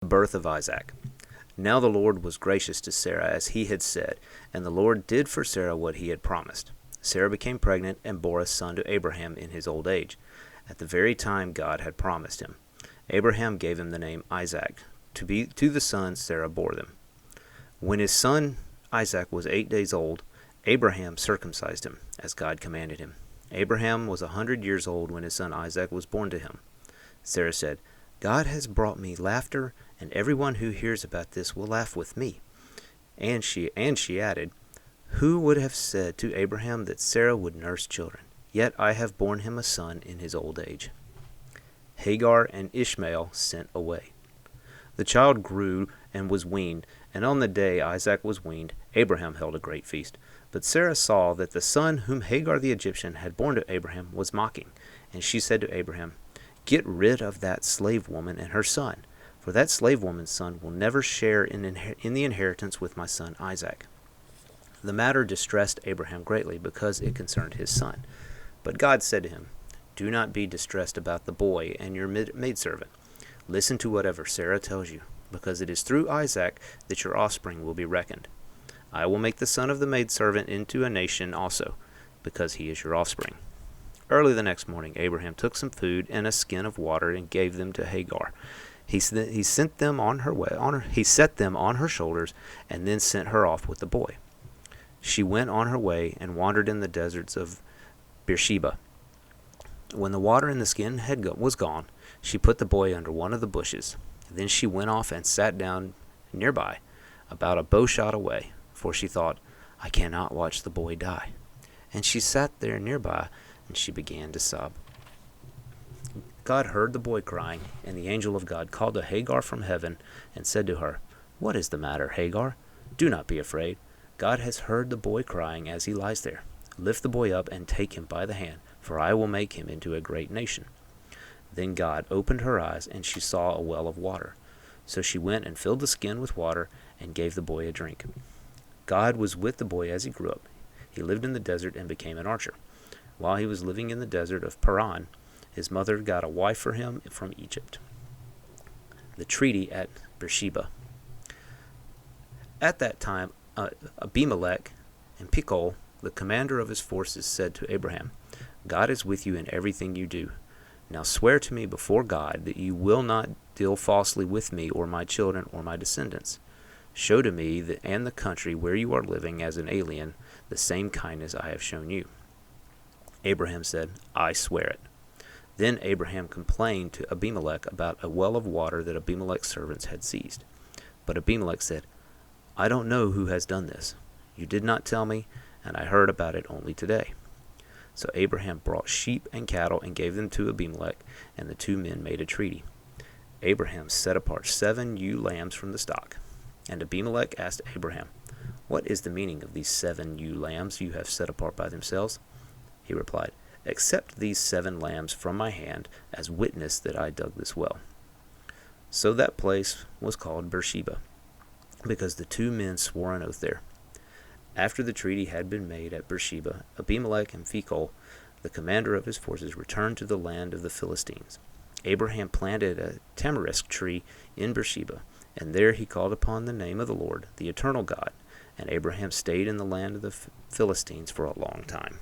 The birth of Isaac. Now the Lord was gracious to Sarah as he had said, and the Lord did for Sarah what he had promised. Sarah became pregnant and bore a son to Abraham in his old age, at the very time God had promised him. Abraham gave him the name Isaac, to the son Sarah bore them. When his son Isaac was 8 days old, Abraham circumcised him, as God commanded him. Abraham was 100 years old when his son Isaac was born to him. Sarah said, God has brought me laughter, and everyone who hears about this will laugh with me. And she added, Who would have said to Abraham that Sarah would nurse children? Yet I have borne him a son in his old age. Hagar and Ishmael sent away. The child grew and was weaned, and on the day Isaac was weaned, Abraham held a great feast. But Sarah saw that the son whom Hagar the Egyptian had borne to Abraham was mocking, and she said to Abraham, Get rid of that slave woman and her son, for that slave woman's son will never share in the inheritance with my son Isaac. The matter distressed Abraham greatly, because it concerned his son. But God said to him, Do not be distressed about the boy and your maidservant. Listen to whatever Sarah tells you, because it is through Isaac that your offspring will be reckoned. I will make the son of the maidservant into a nation also, because he is your offspring. Early the next morning, Abraham took some food and a skin of water and gave them to Hagar. He set them on her shoulders, and then sent her off with the boy. She went on her way and wandered in the deserts of Beersheba. When the water in the skin was gone, she put the boy under one of the bushes. Then she went off and sat down nearby, about a bow shot away, for she thought, I cannot watch the boy die. And she sat there nearby, and she began to sob. God heard the boy crying, and the angel of God called to Hagar from heaven and said to her, What is the matter, Hagar? Do not be afraid. God has heard the boy crying as he lies there. Lift the boy up and take him by the hand, for I will make him into a great nation. Then God opened her eyes, and she saw a well of water. So she went and filled the skin with water and gave the boy a drink. God was with the boy as he grew up. He lived in the desert and became an archer. While he was living in the desert of Paran, his mother got a wife for him from Egypt. The treaty at Beersheba. At that time, Abimelech and Phicol, the commander of his forces, said to Abraham, God is with you in everything you do. Now swear to me before God that you will not deal falsely with me or my children or my descendants. Show to me and the country where you are living as an alien the same kindness I have shown you. Abraham said, I swear it. Then Abraham complained to Abimelech about a well of water that Abimelech's servants had seized. But Abimelech said, I don't know who has done this. You did not tell me, and I heard about it only today. So Abraham brought sheep and cattle and gave them to Abimelech, and the two men made a treaty. Abraham set apart 7 ewe lambs from the stock. And Abimelech asked Abraham, What is the meaning of these 7 ewe lambs you have set apart by themselves? He replied, Accept these 7 lambs from my hand as witness that I dug this well. So that place was called Beersheba, because the 2 men swore an oath there. After the treaty had been made at Beersheba, Abimelech and Phicol, the commander of his forces, returned to the land of the Philistines. Abraham planted a tamarisk tree in Beersheba, and there he called upon the name of the Lord, the eternal God. And Abraham stayed in the land of the Philistines for a long time.